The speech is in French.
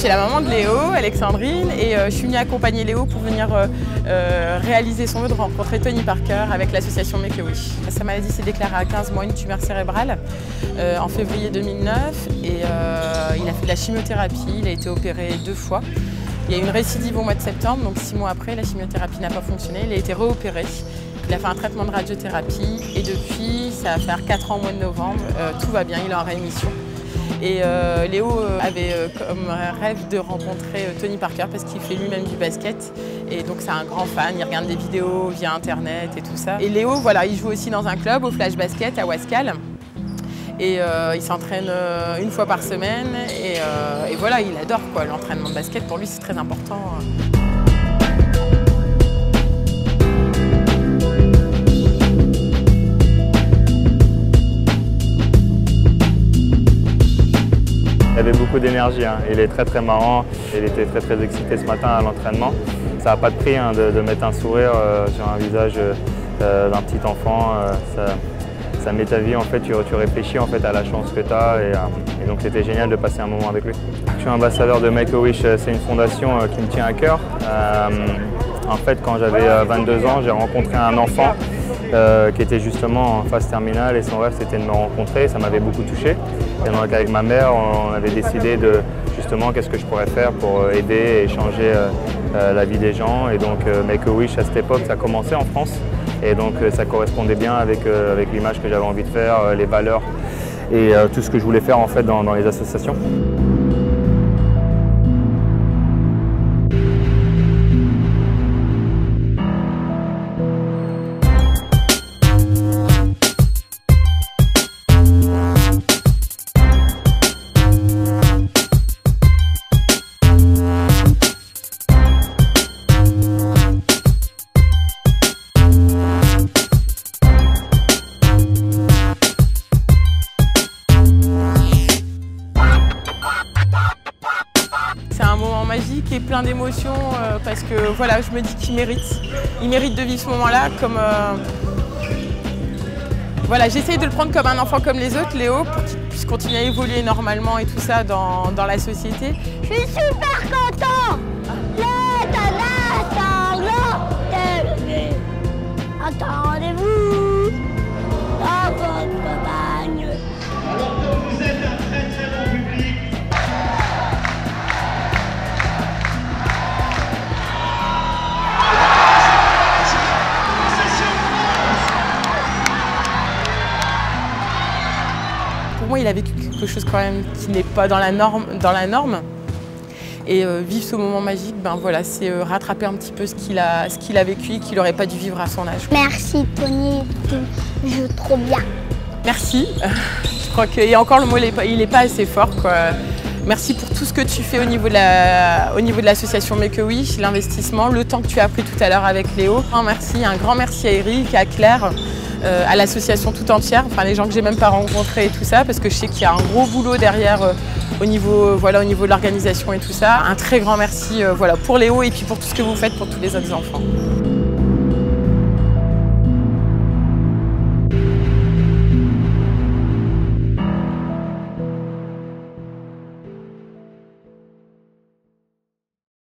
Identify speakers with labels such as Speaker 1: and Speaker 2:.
Speaker 1: suis la maman de Léo, Alexandrine, et je suis venue accompagner Léo pour venir réaliser son vœu de rencontrer Tony Parker avec l'association Make-A-Wish. Sa maladie s'est déclarée à 15 mois, une tumeur cérébrale, en février 2009, et il a fait de la chimiothérapie, il a été opéré 2 fois. Il y a eu une récidive au mois de septembre, donc 6 mois après, la chimiothérapie n'a pas fonctionné, il a été réopéré. Il a fait un traitement de radiothérapie et depuis, ça va faire 4 ans au mois de novembre, tout va bien, il est en rémission. Et Léo avait comme rêve de rencontrer Tony Parker parce qu'il fait lui-même du basket. Et donc c'est un grand fan, il regarde des vidéos via internet et tout ça. Et Léo, voilà, il joue aussi dans un club, au Flash Basket à Wascal. Et il s'entraîne 1 fois par semaine. Et voilà, il adore l'entraînement de basket, pour lui c'est très important.
Speaker 2: Il avait beaucoup d'énergie, hein. Il est très marrant, il était très excité ce matin à l'entraînement. Ça n'a pas de prix de mettre un sourire sur un visage d'un petit enfant. Ça met ta vie, en fait, tu réfléchis en fait, à la chance que tu as et donc c'était génial de passer un moment avec lui. Je suis ambassadeur de Make-A-Wish, c'est une fondation qui me tient à cœur. En fait, quand j'avais 22 ans, j'ai rencontré un enfant qui était justement en phase terminale et son rêve c'était de me rencontrer, ça m'avait beaucoup touché. Et donc avec ma mère, on avait décidé de justement qu'est-ce que je pourrais faire pour aider et changer la vie des gens. Et donc Make-A-Wish à cette époque, ça commençait en France. Et donc ça correspondait bien avec l'image que j'avais envie de faire, les valeurs et tout ce que je voulais faire en fait dans les associations.
Speaker 1: C'est un moment magique et plein d'émotions parce que voilà, je me dis qu'il mérite. Il mérite de vivre ce moment-là comme... Voilà, j'essaye de le prendre comme un enfant comme les autres, Léo, pour qu'il puisse continuer à évoluer normalement et tout ça dans la société.
Speaker 3: Je suis super content. Attendez-vous à votre bagne.
Speaker 4: Alors que vous êtes un très bon public.
Speaker 1: Pour moi, il a vécu quelque chose quand même qui n'est pas dans la norme. Et vivre ce moment magique, ben voilà, c'est rattraper un petit peu ce qu'il a vécu et qu'il n'aurait pas dû vivre à son âge.
Speaker 3: Merci Tony, tu joues trop bien.
Speaker 1: Merci. Je crois que encore le mot, il n'est pas assez fort, quoi. Merci pour tout ce que tu fais au niveau de l'association Make-A-Wish, l'investissement, le temps que tu as pris tout à l'heure avec Léo. Un grand merci à Eric, à Claire, à l'association tout entière, enfin les gens que j'ai même pas rencontrés et tout ça, parce que je sais qu'il y a un gros boulot derrière au niveau de l'organisation et tout ça. Un très grand merci pour Léo et puis pour tout ce que vous faites pour tous les autres enfants.